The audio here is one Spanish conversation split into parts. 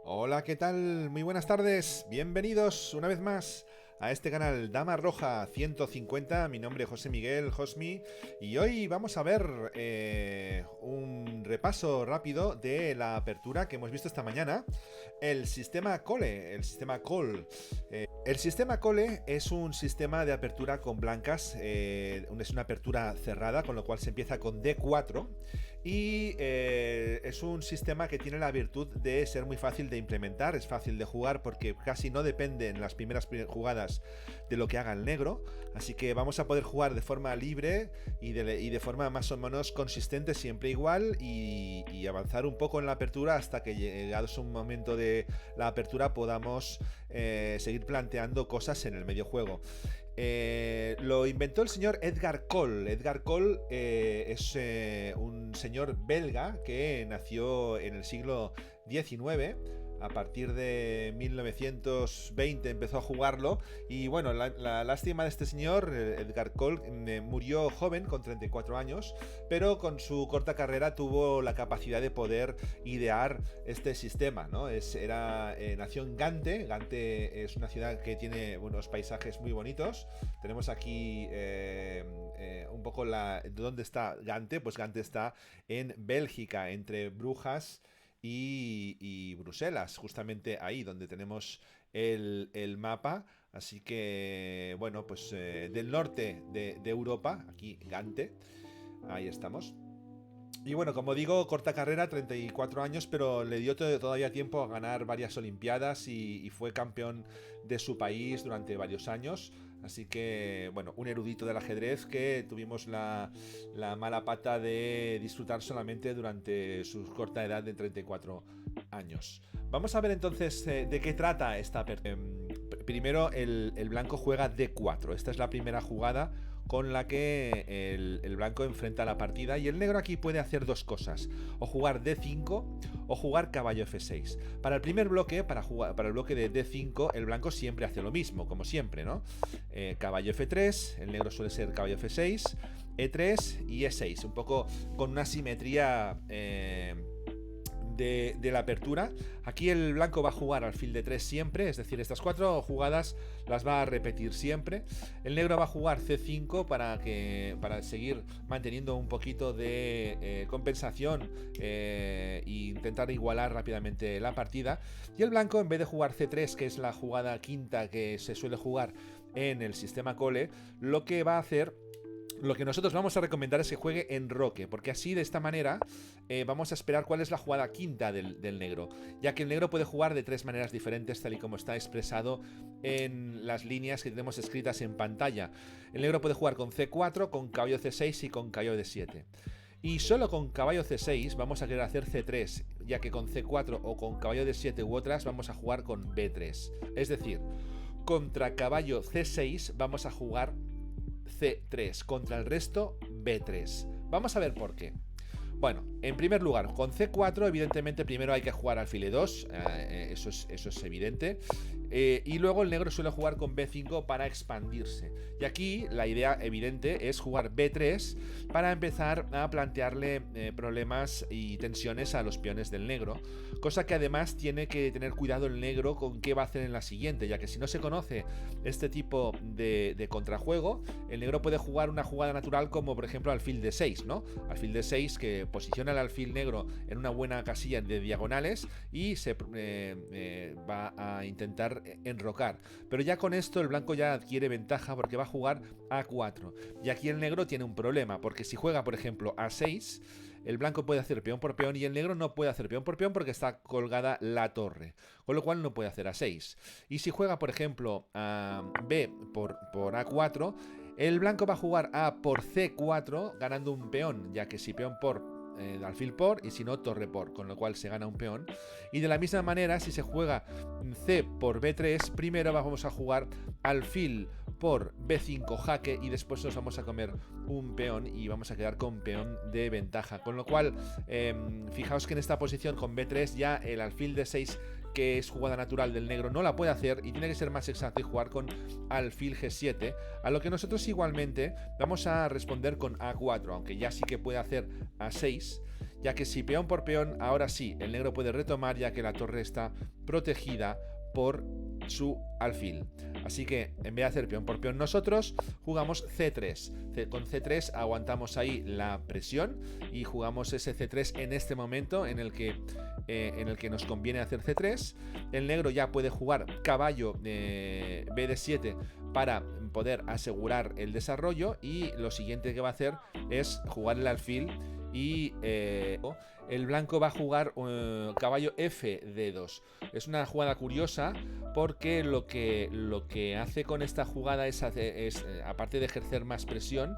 Hola, ¿qué tal? Muy buenas tardes. Bienvenidos una vez más a este canal Dama Roja 150. Mi nombre es José Miguel Josmi y hoy vamos a ver un repaso rápido de la apertura que hemos visto esta mañana. El sistema Cole, el sistema Call. El sistema Cole es un sistema de apertura con blancas, es una apertura cerrada, con lo cual se empieza con D4 y es un sistema que tiene la virtud de ser muy fácil de implementar, es fácil de jugar porque casi no depende en las primeras jugadas de lo que haga el negro, así que vamos a poder jugar de forma libre y de forma más o menos consistente, siempre igual, y avanzar un poco en la apertura hasta que llegados un momento de la apertura podamos seguir planteando cosas en el medio juego. Lo inventó el señor Edgar Cole. Edgar Cole es un señor belga que nació en el siglo XIX. A partir de 1920 empezó a jugarlo y bueno, la lástima de este señor, Edgar Cole, murió joven con 34 años, pero con su corta carrera tuvo la capacidad de poder idear este sistema, ¿no? Nació en Gante. Gante es una ciudad que tiene unos paisajes muy bonitos. Tenemos aquí un poco ¿dónde está Gante? Pues Gante está en Bélgica, entre Brujas y Bruselas, justamente ahí donde tenemos el mapa. Así que, bueno, pues del norte de Europa, aquí Gante, ahí estamos. Y bueno, como digo, corta carrera, 34 años, pero le dio todavía tiempo a ganar varias olimpiadas y fue campeón de su país durante varios años. Así que, bueno, un erudito del ajedrez que tuvimos la mala pata de disfrutar solamente durante su corta edad de 34 años. Vamos a ver entonces de qué trata esta apertura. Primero, el blanco juega D4. Esta es la primera jugada con la que el blanco enfrenta la partida, y el negro aquí puede hacer dos cosas: o jugar D5 o jugar caballo F6. Para el primer bloque, para el bloque de D5, el blanco siempre hace lo mismo, como siempre, ¿no? Caballo F3, el negro suele ser caballo F6, E3 y E6, un poco con una simetría de la apertura. Aquí el blanco va a jugar alfil de 3 siempre, es decir, estas cuatro jugadas las va a repetir siempre. El negro va a jugar C5 para seguir manteniendo un poquito de compensación e intentar igualar rápidamente la partida. Y el blanco, en vez de jugar C3, que es la jugada quinta que se suele jugar en el sistema Cole, lo que va a hacer, lo que nosotros vamos a recomendar, es que juegue en roque, porque así, de esta manera, vamos a esperar cuál es la jugada quinta del negro, ya que el negro puede jugar de tres maneras diferentes, tal y como está expresado en las líneas que tenemos escritas en pantalla. El negro puede jugar con C4, con caballo C6 y con caballo D7. Y solo con caballo C6 vamos a querer hacer C3, ya que con C4 o con caballo D7 u otras vamos a jugar con B3. Es decir, contra caballo C6 vamos a jugar C3, contra el resto B3. Vamos a ver por qué. Bueno, en primer lugar, con C4 evidentemente primero hay que jugar alfil E2, eso es evidente, y luego el negro suele jugar con B5 para expandirse. Y aquí la idea evidente es jugar B3 para empezar a plantearle problemas y tensiones a los peones del negro, cosa que además tiene que tener cuidado el negro con qué va a hacer en la siguiente, ya que si no se conoce este tipo de contrajuego, el negro puede jugar una jugada natural como por ejemplo alfil D6, ¿no? Alfil D6 que posiciona el alfil negro en una buena casilla de diagonales y se va a intentar enrocar. Pero ya con esto el blanco ya adquiere ventaja porque va a jugar A4. Y aquí el negro tiene un problema, porque si juega por ejemplo A6, el blanco puede hacer peón por peón y el negro no puede hacer peón por peón porque está colgada la torre, con lo cual no puede hacer A6. Y si juega por ejemplo a B por A4, el blanco va a jugar A por C4 ganando un peón, ya que si peón por alfil por, y si no torre por, con lo cual se gana un peón. Y de la misma manera, si se juega C por B3, primero vamos a jugar alfil por B5 jaque y después nos vamos a comer un peón y vamos a quedar con peón de ventaja, con lo cual fijaos que en esta posición con B3 ya el alfil D6, que es jugada natural del negro, no la puede hacer y tiene que ser más exacto y jugar con alfil G7, a lo que nosotros igualmente vamos a responder con A4, aunque ya sí que puede hacer A6, ya que si peón por peón, ahora sí, el negro puede retomar, ya que la torre está protegida por su alfil. Así que en vez de hacer peón por peón nosotros, jugamos C3. Con C3 aguantamos ahí la presión y jugamos ese C3 en este momento en el que nos conviene hacer C3. El negro ya puede jugar caballo BD7 para poder asegurar el desarrollo, y lo siguiente que va a hacer es jugar el alfil, y el blanco va a jugar caballo FD2. Es una jugada curiosa porque lo que hace con esta jugada es aparte de ejercer más presión,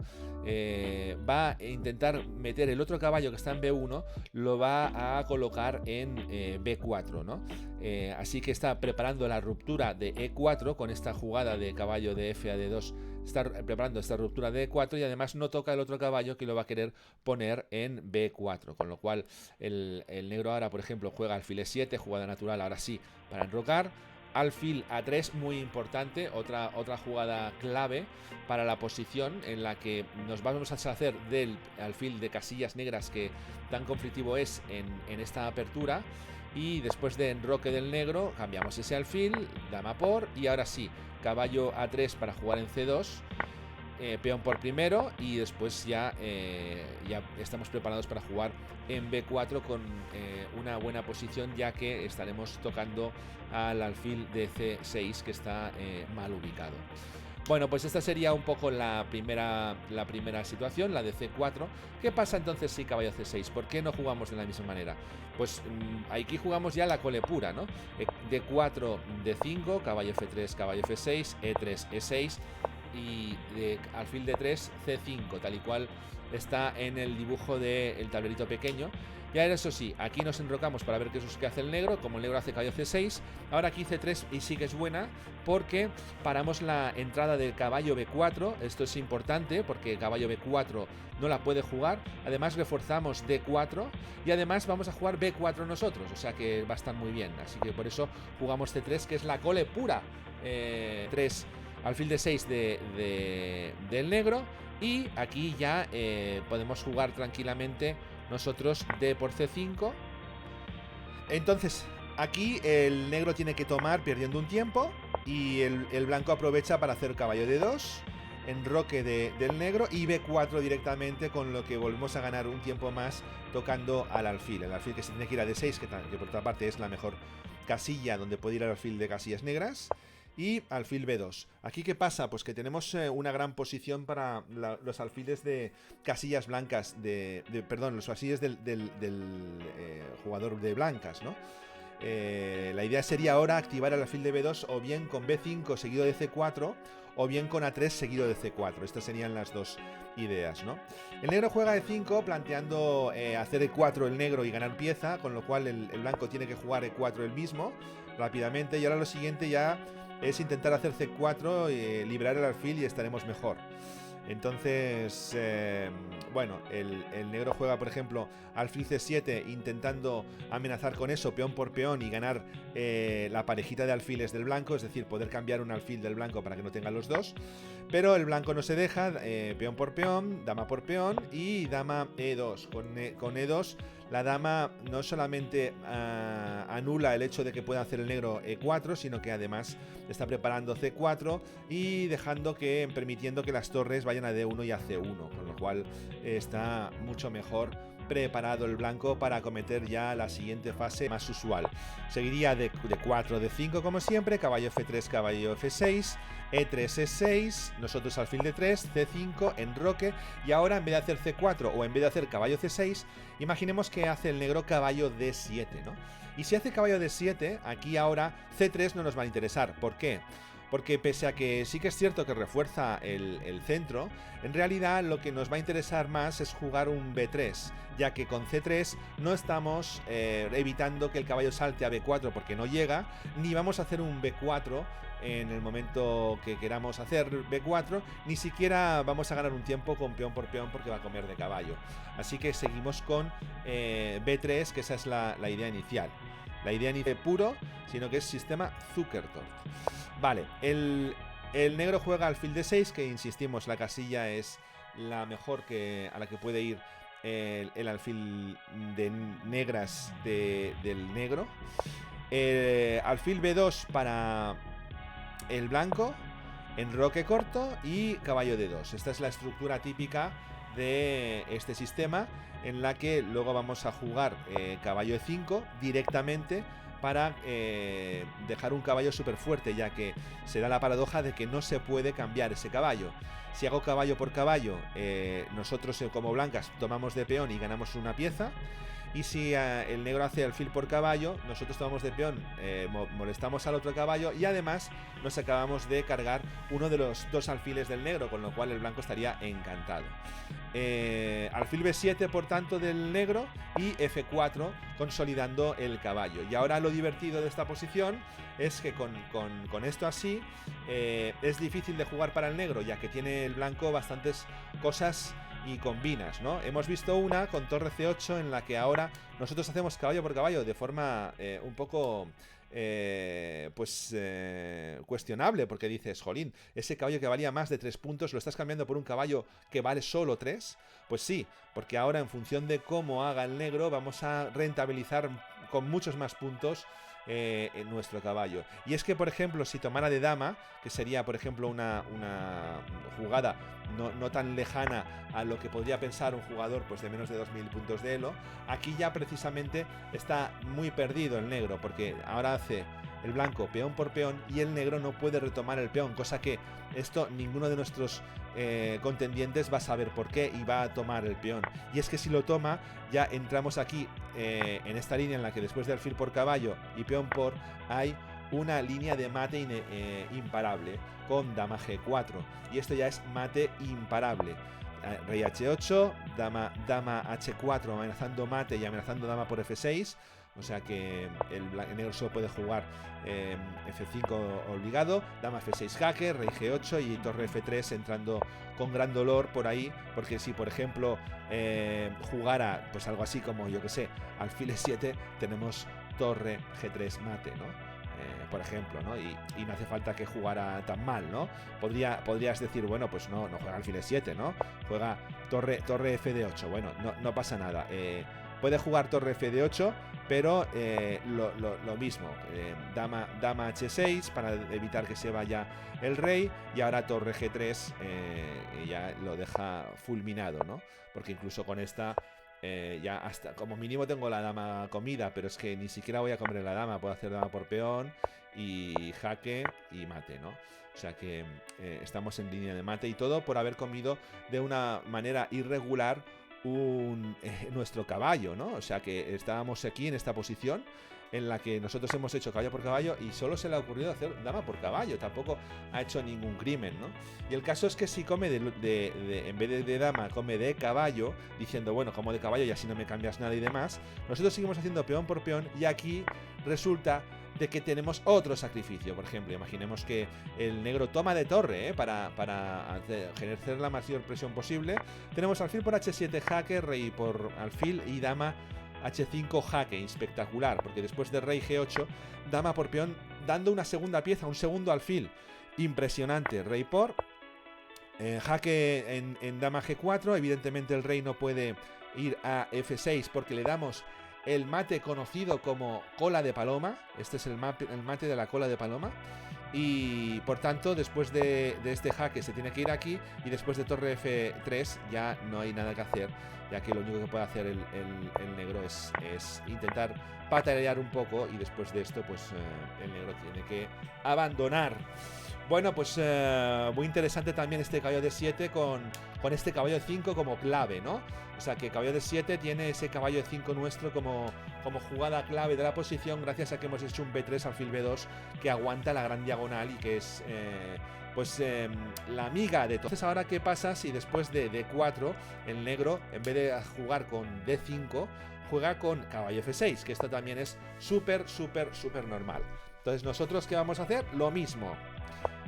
va a intentar meter el otro caballo que está en B1, lo va a colocar en B4, ¿no? Así que está preparando la ruptura de E4 con esta jugada de caballo de F a D2. Está preparando esta ruptura de E4 y además no toca el otro caballo, que lo va a querer poner en B4, con lo cual el negro ahora, por ejemplo, juega alfil E7, jugada natural ahora sí para enrocar. Alfil A3, muy importante, otra jugada clave para la posición, en la que nos vamos a deshacer del alfil de casillas negras que tan conflictivo es en esta apertura. Y después de enroque del negro, cambiamos ese alfil, dama por, y ahora sí, caballo A3 para jugar en C2, peón por primero, y después ya estamos preparados para jugar en B4 con una buena posición, ya que estaremos tocando al alfil de C6, que está mal ubicado. Bueno, pues esta sería un poco la primera situación, la de C4. ¿Qué pasa entonces si caballo C6? ¿Por qué no jugamos de la misma manera? Pues aquí jugamos ya la cole pura, ¿no? D4, D5, caballo F3, caballo F6, E3, E6 y de alfil D3, C5, tal y cual está en el dibujo del tablerito pequeño. Ya eso sí, aquí nos enrocamos para ver qué es lo que hace el negro. Como el negro hace caballo C6, ahora aquí C3 y sí que es buena, porque paramos la entrada del caballo B4. Esto es importante porque caballo B4 no la puede jugar. Además reforzamos D4 y además vamos a jugar B4 nosotros, o sea que va a estar muy bien. Así que por eso jugamos C3, que es la cole pura. 3 alfil D6 del negro, y aquí ya podemos jugar tranquilamente nosotros D por C5. Entonces aquí el negro tiene que tomar perdiendo un tiempo, y el blanco aprovecha para hacer caballo D2, enroque del negro, y B4 directamente, con lo que volvemos a ganar un tiempo más tocando al alfil. El alfil que se tiene que ir a D6, que por otra parte es la mejor casilla donde puede ir el alfil de casillas negras. Y alfil B2. ¿Aquí qué pasa? Pues que tenemos una gran posición para los alfiles de casillas blancas, perdón, los alfiles del jugador de blancas, ¿no? La idea sería ahora activar el alfil de B2 o bien con B5 seguido de C4 o bien con A3 seguido de C4. Estas serían las dos ideas, ¿no? El negro juega E5 planteando hacer E4 el negro y ganar pieza, con lo cual el blanco tiene que jugar E4 el mismo rápidamente, y ahora lo siguiente ya es intentar hacer C4, liberar el alfil y estaremos mejor. Entonces, bueno, el negro juega, por ejemplo, alfil C7, intentando amenazar con eso, peón por peón, y ganar la parejita de alfiles del blanco, es decir, poder cambiar un alfil del blanco para que no tenga los dos. Pero el blanco no se deja, peón por peón, dama por peón y dama E2. Con E2 la dama no solamente anula el hecho de que pueda hacer el negro E4, sino que además está preparando C4 y permitiendo que las torres vayan a D1 y a C1, con lo cual está mucho mejor preparado el blanco para acometer ya la siguiente fase más usual. Seguiría de 4, de 5 como siempre, caballo F3, caballo F6, E3, E6, nosotros alfil de 3, C5, enroque, y ahora en vez de hacer C4 o en vez de hacer caballo C6, imaginemos que hace el negro caballo D7, ¿no? Y si hace caballo D7, aquí ahora C3 no nos va a interesar. ¿Por qué? Porque pese a que sí que es cierto que refuerza el centro, en realidad lo que nos va a interesar más es jugar un B3, ya que con C3 no estamos evitando que el caballo salte a B4 porque no llega, ni vamos a hacer un B4 en el momento que queramos hacer B4, ni siquiera vamos a ganar un tiempo con peón por peón porque va a comer de caballo. Así que seguimos con B3, que esa es la idea inicial. La idea no es puro, sino que es sistema Zukertort. Vale, el negro juega alfil D6, que insistimos, la casilla es la mejor a la que puede ir el alfil de negras del negro. Alfil B2 para el blanco, enroque corto y caballo D2. Esta es la estructura típica de este sistema, en la que luego vamos a jugar caballo E5 directamente para dejar un caballo súper fuerte, ya que se da la paradoja de que no se puede cambiar ese caballo. Si hago caballo por caballo, nosotros como blancas tomamos de peón y ganamos una pieza. Y si el negro hace alfil por caballo, nosotros tomamos de peón, molestamos al otro caballo y además nos acabamos de cargar uno de los dos alfiles del negro, con lo cual el blanco estaría encantado. Alfil B7 por tanto del negro y F4 consolidando el caballo. Y ahora lo divertido de esta posición es que con esto así es difícil de jugar para el negro, ya que tiene el blanco bastantes cosas y combinas, ¿no? Hemos visto una con torre C8 en la que ahora nosotros hacemos caballo por caballo de forma un poco cuestionable, porque dices, jolín, ese caballo que valía más de 3 puntos lo estás cambiando por un caballo que vale solo 3. Pues sí, porque ahora en función de cómo haga el negro vamos a rentabilizar con muchos más puntos en nuestro caballo. Y es que, por ejemplo, si tomara de dama, que sería, por ejemplo, una jugada no tan lejana a lo que podría pensar un jugador pues de menos de 2000 puntos de elo, aquí ya precisamente está muy perdido el negro, porque ahora hace el blanco peón por peón y el negro no puede retomar el peón, cosa que esto ninguno de nuestros contendientes va a saber por qué y va a tomar el peón. Y es que si lo toma, ya entramos aquí en esta línea en la que después de alfil por caballo y peón por, hay una línea de mate imparable con dama G4, y esto ya es mate imparable. Rey H8, dama H4 amenazando mate y amenazando dama por F6. O sea que el negro solo puede jugar F5 obligado, dama F6 jaque, rey G8 y torre F3 entrando con gran dolor por ahí, porque si por ejemplo jugara pues algo así como, yo que sé, alfil E7, tenemos torre G3 mate, ¿no? Por ejemplo, ¿no? Y no hace falta que jugara tan mal, ¿no? Podrías decir, bueno, pues no juega alfil E7, ¿no? Juega torre F de 8, bueno, no pasa nada. Puede jugar torre F de 8, pero lo mismo, dama H6 para evitar que se vaya el rey, y ahora torre G3 ya lo deja fulminado, ¿no? Porque incluso con esta ya hasta como mínimo tengo la dama comida, pero es que ni siquiera voy a comer la dama, puedo hacer dama por peón y jaque y mate, ¿no? O sea que estamos en línea de mate, y todo por haber comido de una manera irregular nuestro caballo, ¿no? O sea que estábamos aquí en esta posición en la que nosotros hemos hecho caballo por caballo y solo se le ha ocurrido hacer dama por caballo, tampoco ha hecho ningún crimen, ¿no? Y el caso es que si come en vez de dama, come de caballo, diciendo, bueno, como de caballo y así no me cambias nada y demás, nosotros seguimos haciendo peón por peón, y aquí resulta de que tenemos otro sacrificio. Por ejemplo, imaginemos que el negro toma de torre para ejercer la mayor presión posible. Tenemos alfil por H7 jaque, rey por alfil y dama H5 jaque, espectacular, porque después de rey G8, dama por peón, dando una segunda pieza, un segundo alfil, impresionante, rey por jaque en dama G4, evidentemente el rey no puede ir a F6 porque le damos el mate conocido como cola de paloma. Este es el mate de la cola de paloma. Y por tanto, después de este jaque se tiene que ir aquí, y después de torre F3 ya no hay nada que hacer, ya que lo único que puede hacer el negro es intentar patalear un poco, y después de esto pues el negro tiene que abandonar. Bueno, pues muy interesante también este caballo de 7 con este caballo de 5 como clave, ¿no? O sea que caballo de 7 tiene ese caballo de 5 nuestro como jugada clave de la posición, gracias a que hemos hecho un B3 alfil B2 que aguanta la gran diagonal y que es la amiga de todo. Entonces, ahora, ¿qué pasa si después de D4 el negro, en vez de jugar con D5, juega con caballo F6? Que esto también es súper normal. Entonces, ¿nosotros qué vamos a hacer? Lo mismo.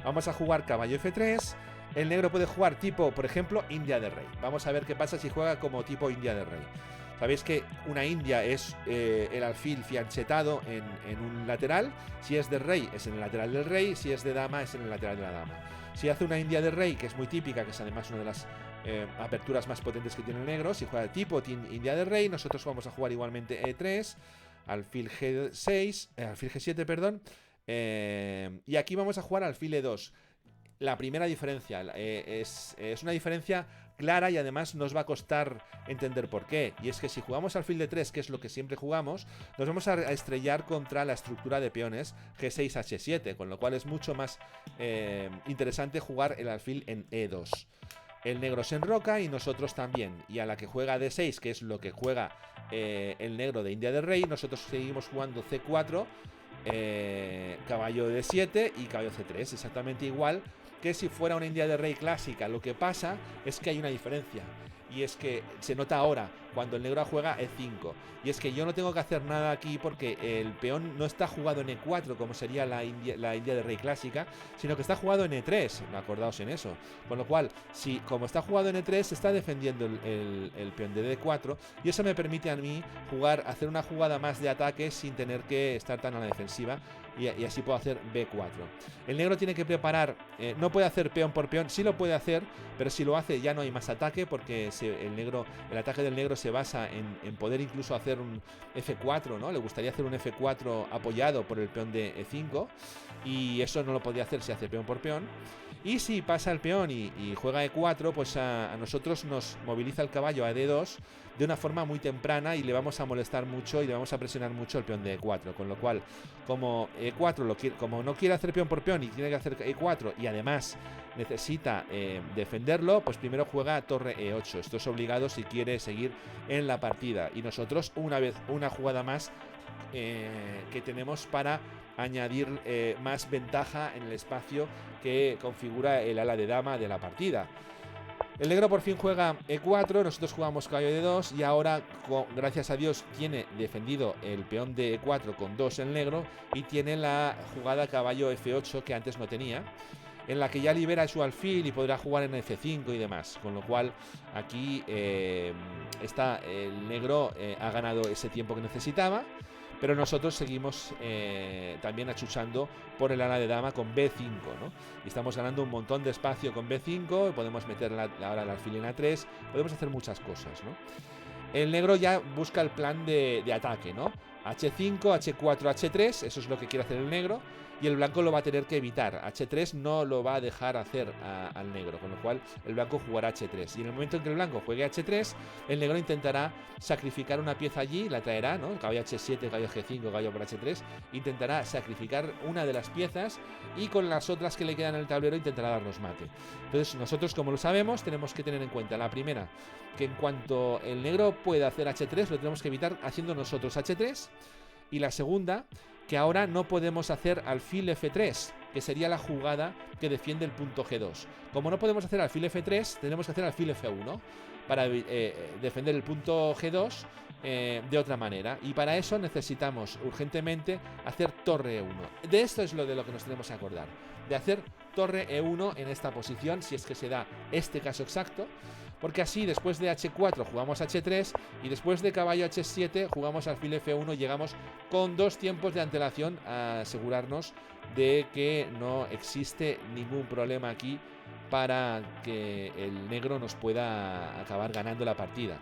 Vamos a jugar caballo F3. El negro puede jugar tipo, por ejemplo, India de rey. Vamos a ver qué pasa si juega como tipo India de rey. Sabéis que una India es el alfil fianchetado en un lateral. Si es de rey, es en el lateral del rey. Si es de dama, es en el lateral de la dama. Si hace una India de rey, que es muy típica, que es además una de las aperturas más potentes que tiene el negro. Si juega tipo India de rey, nosotros vamos a jugar igualmente E3, alfil G6, alfil G7, perdón. Y aquí vamos a jugar alfil E2. La primera diferencia es una diferencia clara y además nos va a costar entender por qué. Y es que si jugamos alfil de 3, que es lo que siempre jugamos, nos vamos a estrellar contra la estructura de peones G6, H7, con lo cual es mucho más interesante jugar el alfil en E2. El negro se enroca y nosotros también. Y a la que juega D6, que es lo que juega el negro de India del Rey, nosotros seguimos jugando C4, caballo D7 y caballo C3. Exactamente igual que si fuera una India de rey clásica. Lo que pasa es que hay una diferencia, y es que se nota ahora cuando el negro juega E5, y es que yo no tengo que hacer nada aquí porque el peón no está jugado en E4 como sería la India de rey clásica, sino que está jugado en E3, acordaos en eso. Con lo cual, si como está jugado en E3, se está defendiendo el peón de D4, y eso me permite a mí hacer una jugada más de ataque sin tener que estar tan a la defensiva, y así puedo hacer B4. El negro tiene que preparar, no puede hacer peón por peón, sí lo puede hacer, pero si lo hace ya no hay más ataque, porque el ataque del negro se basa en poder incluso hacer un F4, ¿no? Le gustaría hacer un F4 apoyado por el peón de E5, y eso no lo podría hacer si hace peón por peón. Y si pasa el peón y juega E4, pues a nosotros nos moviliza el caballo a D2 de una forma muy temprana, y le vamos a molestar mucho y le vamos a presionar mucho el peón de E4. Con lo cual, como E4 como no quiere hacer peón por peón y tiene que hacer E4, y además necesita defenderlo, pues primero juega torre E8. Esto es obligado si quiere seguir en la partida. Y nosotros una jugada más que tenemos para añadir más ventaja en el espacio que configura el ala de dama de la partida. El negro por fin juega E4, nosotros jugamos caballo de 2, y ahora, gracias a Dios, tiene defendido el peón de E4 con 2 el negro, y tiene la jugada caballo F8 que antes no tenía, en la que ya libera su alfil y podrá jugar en F5 y demás. Con lo cual aquí el negro ha ganado ese tiempo que necesitaba, pero nosotros seguimos también achuchando por el ala de dama con B5, ¿no? Y estamos ganando un montón de espacio con B5, podemos meter ahora el alfil en A3, podemos hacer muchas cosas, ¿no? El negro ya busca el plan de ataque, ¿no? H5, H4, H3, eso es lo que quiere hacer el negro, y el blanco lo va a tener que evitar. H3 no lo va a dejar hacer al negro, con lo cual el blanco jugará H3. Y en el momento en que el blanco juegue H3, el negro intentará sacrificar una pieza allí, la traerá, ¿no? Caballo H7, caballo G5, caballo por H3, intentará sacrificar una de las piezas, y con las otras que le quedan en el tablero intentará darnos mate. Entonces nosotros, como lo sabemos, tenemos que tener en cuenta la primera, que en cuanto el negro pueda hacer H3, lo tenemos que evitar haciendo nosotros H3, y la segunda, que ahora no podemos hacer alfil F3, que sería la jugada que defiende el punto G2. Como no podemos hacer alfil F3, tenemos que hacer alfil F1 para defender el punto G2 de otra manera. Y para eso necesitamos urgentemente hacer torre E1. De esto es de lo que nos tenemos que acordar, de hacer torre E1 en esta posición, si es que se da este caso exacto. Porque así, después de H4 jugamos H3, y después de caballo H7 jugamos alfil F1, y llegamos con 2 tiempos de antelación a asegurarnos de que no existe ningún problema aquí para que el negro nos pueda acabar ganando la partida.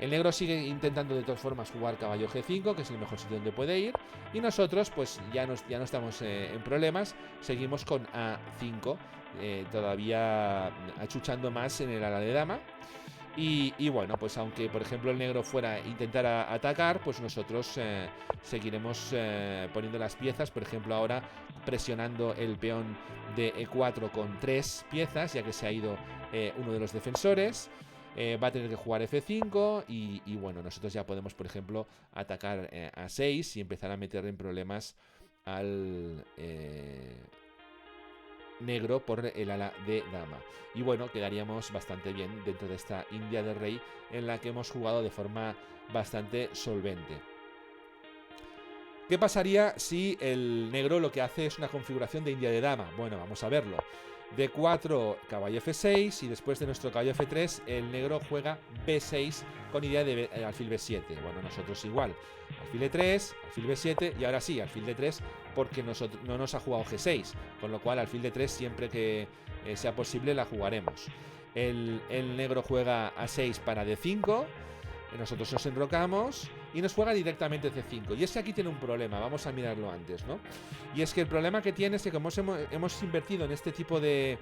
El negro sigue intentando de todas formas jugar caballo G5, que es el mejor sitio donde puede ir, y nosotros pues ya no estamos en problemas, seguimos con A5, todavía achuchando más en el ala de dama. Y bueno, pues aunque por ejemplo el negro fuera a intentar atacar, pues nosotros seguiremos poniendo las piezas, por ejemplo ahora presionando el peón de E4 con 3 piezas, ya que se ha ido uno de los defensores. Va a tener que jugar F5 y bueno, nosotros ya podemos, por ejemplo, atacar a 6 y empezar a meter en problemas al negro por el ala de dama. Y bueno, quedaríamos bastante bien dentro de esta India del Rey, en la que hemos jugado de forma bastante solvente. ¿Qué pasaría si el negro lo que hace es una configuración de India de dama? Bueno, vamos a verlo. D4, caballo F6, y después de nuestro caballo F3 el negro juega B6 con idea de alfil B7. Bueno, nosotros igual, alfil E3, alfil B7, y ahora sí, alfil D3, porque no nos ha jugado G6, con lo cual alfil D3 siempre que sea posible la jugaremos. el negro juega A6 para D5, nosotros nos enrocamos y nos juega directamente C5. Y es que aquí tiene un problema, vamos a mirarlo antes, ¿no? Y es que el problema que tiene es que como hemos invertido en este tipo de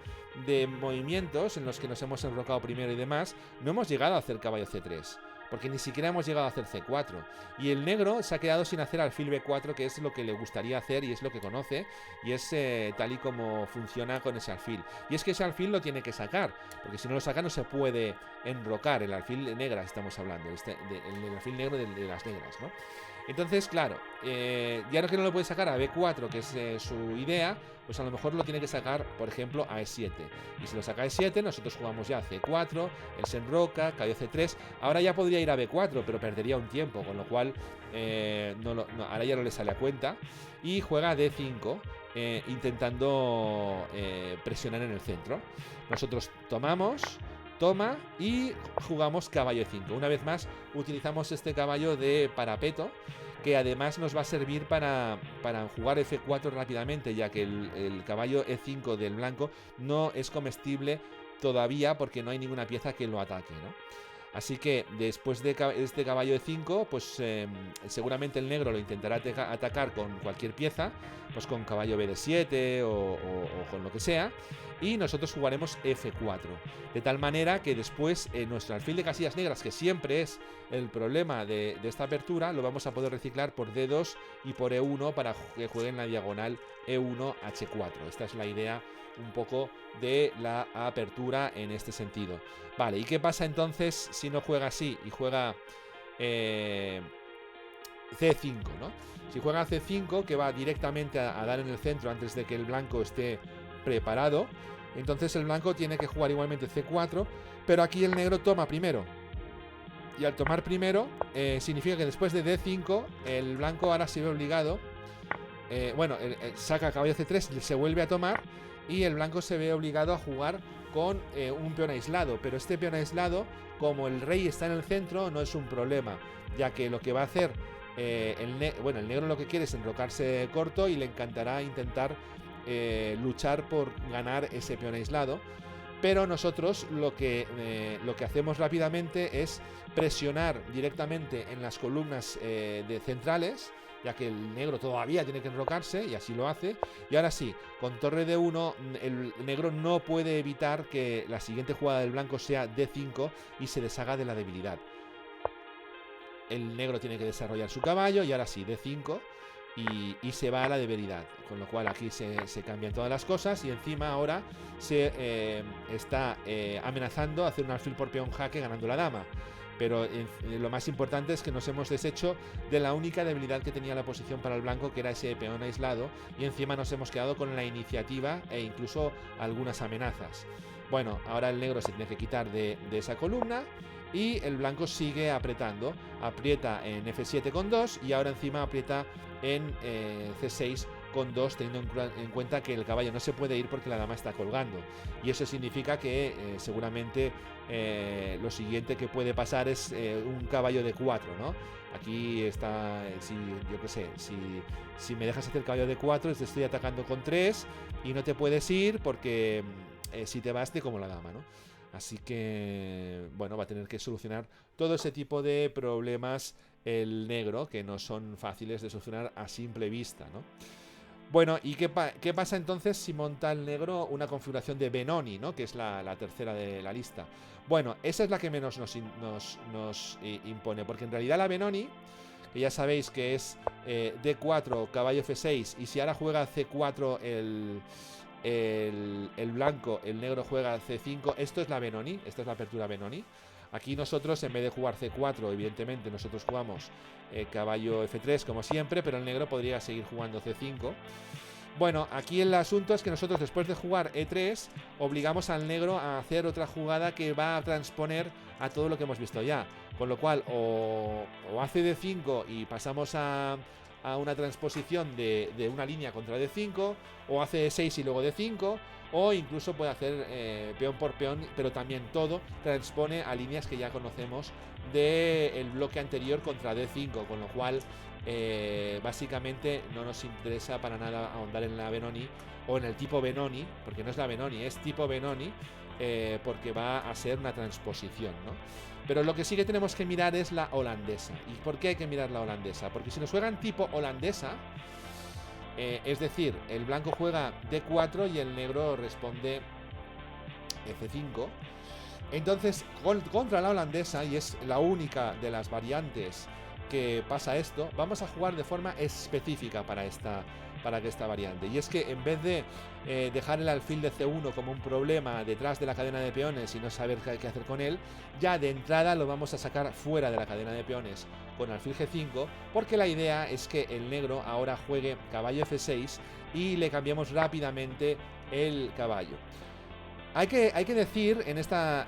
movimientos en los que nos hemos enrocado primero y demás, no hemos llegado a hacer caballo C3. Porque ni siquiera hemos llegado a hacer C4. Y el negro se ha quedado sin hacer alfil B4, que es lo que le gustaría hacer y es lo que conoce. Y es tal y como funciona con ese alfil. Y es que ese alfil lo tiene que sacar. Porque si no lo saca no se puede enrocar. El alfil negra estamos hablando. El alfil negro de las negras, ¿no? Entonces, claro, ya no que no lo puede sacar a B4, que es su idea, pues a lo mejor lo tiene que sacar, por ejemplo, a E7. Y si lo saca a E7, nosotros jugamos ya a C4, él se enroca, caballo C3. Ahora ya podría ir a B4, pero perdería un tiempo, con lo cual ahora ya no le sale a cuenta. Y juega a D5, intentando presionar en el centro. Nosotros tomamos, toma y jugamos caballo E5. Una vez más utilizamos este caballo de parapeto, que además nos va a servir para jugar F4 rápidamente, ya que el caballo E5 del blanco no es comestible todavía porque no hay ninguna pieza que lo ataque, ¿no? Así que después de este caballo E5, pues seguramente el negro lo intentará atacar con cualquier pieza, pues con caballo BD7 o con lo que sea, y nosotros jugaremos F4. De tal manera que después nuestro alfil de casillas negras, que siempre es el problema de esta apertura, lo vamos a poder reciclar por D2 y por E1 para que juegue en la diagonal E1 H4. Esta es la idea un poco de la apertura en este sentido. Vale, ¿y qué pasa entonces si no juega así y juega C5, ¿no? Si juega C5, que va directamente a dar en el centro antes de que el blanco esté preparado, entonces el blanco tiene que jugar igualmente C4, pero aquí el negro toma primero. Y al tomar primero, significa que después de D5, el blanco ahora se ve obligado, saca caballo C3, se vuelve a tomar, y el blanco se ve obligado a jugar con un peón aislado. Pero este peón aislado, como el rey está en el centro, no es un problema, ya que lo que va a hacer el negro lo que quiere es enrocarse corto y le encantará intentar luchar por ganar ese peón aislado. Pero nosotros lo que hacemos rápidamente es presionar directamente en las columnas de centrales, ya que el negro todavía tiene que enrocarse, y así lo hace. Y ahora sí, con torre D1, el negro no puede evitar que la siguiente jugada del blanco sea D5 y se deshaga de la debilidad. El negro tiene que desarrollar su caballo, y ahora sí, D5, y se va a la debilidad. Con lo cual aquí se cambian todas las cosas, y encima ahora se está amenazando a hacer un alfil por peón jaque ganando la dama. Pero lo más importante es que nos hemos deshecho de la única debilidad que tenía la posición para el blanco, que era ese peón aislado, y encima nos hemos quedado con la iniciativa e incluso algunas amenazas. Bueno, ahora el negro se tiene que quitar de esa columna, y el blanco sigue apretando. Aprieta en F7 con 2, y ahora encima aprieta en C6 con 2, teniendo en cuenta que el caballo no se puede ir porque la dama está colgando. Y eso significa que seguramente lo siguiente que puede pasar es un caballo de 4, ¿no? Aquí está, si me dejas hacer caballo de 4, te estoy atacando con 3 y no te puedes ir porque si te vas te como la dama, ¿no? Así que, bueno, va a tener que solucionar todo ese tipo de problemas el negro, que no son fáciles de solucionar a simple vista, ¿no? Bueno, ¿y qué pasa entonces si monta el negro una configuración de Benoni, ¿no? Que es la tercera de la lista? Bueno, esa es la que menos nos impone, porque en realidad la Benoni, que ya sabéis que es D4, caballo F6, y si ahora juega C4 el blanco, el negro juega C5, esto es la Benoni, esta es la apertura Benoni. Aquí nosotros, en vez de jugar C4, evidentemente nosotros jugamos caballo F3 como siempre, pero el negro podría seguir jugando C5. Bueno, aquí el asunto es que nosotros, después de jugar E3, obligamos al negro a hacer otra jugada que va a transponer a todo lo que hemos visto ya. Con lo cual, o hace D5 y pasamos a una transposición de una línea contra D5, o hace E6 y luego D5, o incluso puede hacer peón por peón, pero también todo transpone a líneas que ya conocemos del bloque anterior contra D5, con lo cual básicamente no nos interesa para nada ahondar en la Benoni o en el tipo Benoni, porque no es la Benoni, es tipo Benoni, porque va a ser una transposición, ¿no? Pero lo que sí que tenemos que mirar es la holandesa. ¿Y por qué hay que mirar la holandesa? Porque si nos juegan tipo holandesa, es decir, el blanco juega D4 y el negro responde F5, entonces contra la holandesa, y es la única de las variantes que pasa esto, vamos a jugar de forma específica para esta variante. Y es que en vez de dejar el alfil de C1 como un problema detrás de la cadena de peones y no saber qué hacer con él, ya de entrada lo vamos a sacar fuera de la cadena de peones con alfil G5, porque la idea es que el negro ahora juegue caballo F6 y le cambiamos rápidamente el caballo. Hay que decir en esta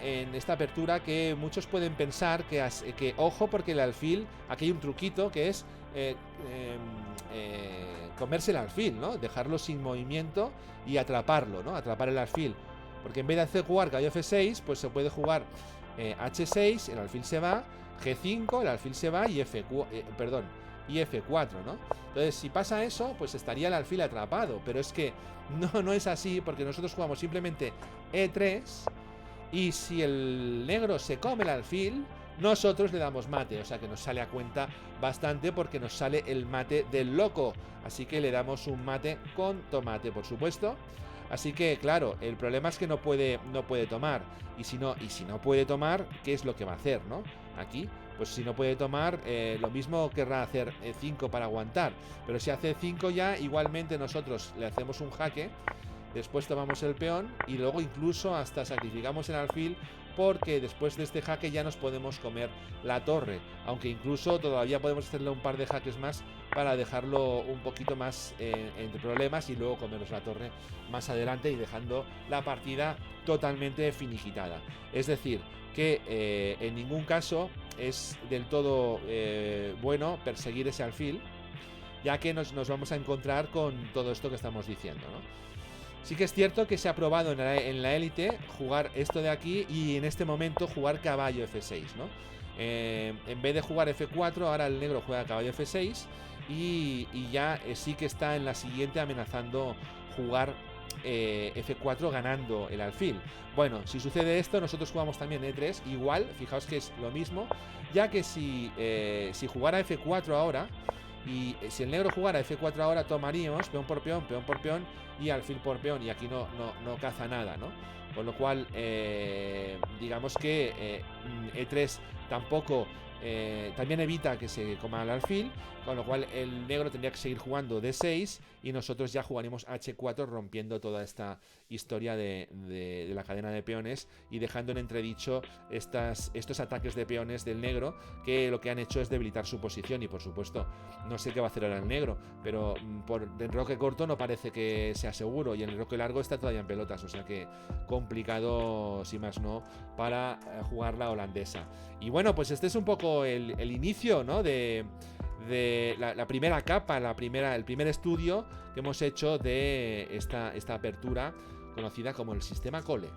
apertura que muchos pueden pensar que ojo, porque el alfil, aquí hay un truquito que es comerse el alfil, ¿no? Dejarlo sin movimiento y atraparlo, ¿no? Atrapar el alfil. Porque en vez de hacer jugar caballo F6, pues se puede jugar H6, el alfil se va, G5, el alfil se va y y F4, ¿no? Entonces, si pasa eso, pues estaría el alfil atrapado, pero es que no es así, porque nosotros jugamos simplemente E3 y si el negro se come el alfil, nosotros le damos mate, o sea que nos sale a cuenta bastante porque nos sale el mate del loco, así que le damos un mate con tomate, por supuesto. Así que, claro, el problema es que no puede tomar. Y si no puede tomar, ¿qué es lo que va a hacer, no? Aquí, pues si no puede tomar, lo mismo querrá hacer E5 para aguantar. Pero si hace E5 ya, igualmente nosotros le hacemos un jaque, después tomamos el peón y luego incluso hasta sacrificamos el alfil, porque después de este jaque ya nos podemos comer la torre, aunque incluso todavía podemos hacerle un par de jaques más para dejarlo un poquito más entre problemas y luego comernos la torre más adelante y dejando la partida totalmente finiquitada. Es decir, que en ningún caso es del todo bueno perseguir ese alfil, ya que nos vamos a encontrar con todo esto que estamos diciendo, ¿no? Sí que es cierto que se ha probado en la élite jugar esto de aquí y en este momento jugar caballo F6, ¿no? En vez de jugar F4, ahora el negro juega caballo F6 y ya sí que está en la siguiente amenazando jugar F4 ganando el alfil. Bueno, si sucede esto, nosotros jugamos también E3, igual, fijaos que es lo mismo, ya que si jugara F4 ahora, y si el negro jugara F4 ahora, tomaríamos peón por peón y alfil por peón, y aquí no caza nada, ¿no? Con lo cual, digamos que E3 tampoco también evita que se coma el alfil, con lo cual el negro tendría que seguir jugando D6 y nosotros ya jugaremos H4 rompiendo toda esta historia de la cadena de peones y dejando en entredicho estos ataques de peones del negro, que lo que han hecho es debilitar su posición. Y por supuesto, no sé qué va a hacer ahora el negro, pero por el roque corto no parece que sea seguro y el roque largo está todavía en pelotas, o sea que complicado, si más no, para jugar la holandesa. Y bueno, pues este es un poco el inicio, ¿no? de la primera capa, el primer estudio que hemos hecho de esta apertura conocida como el sistema Cole.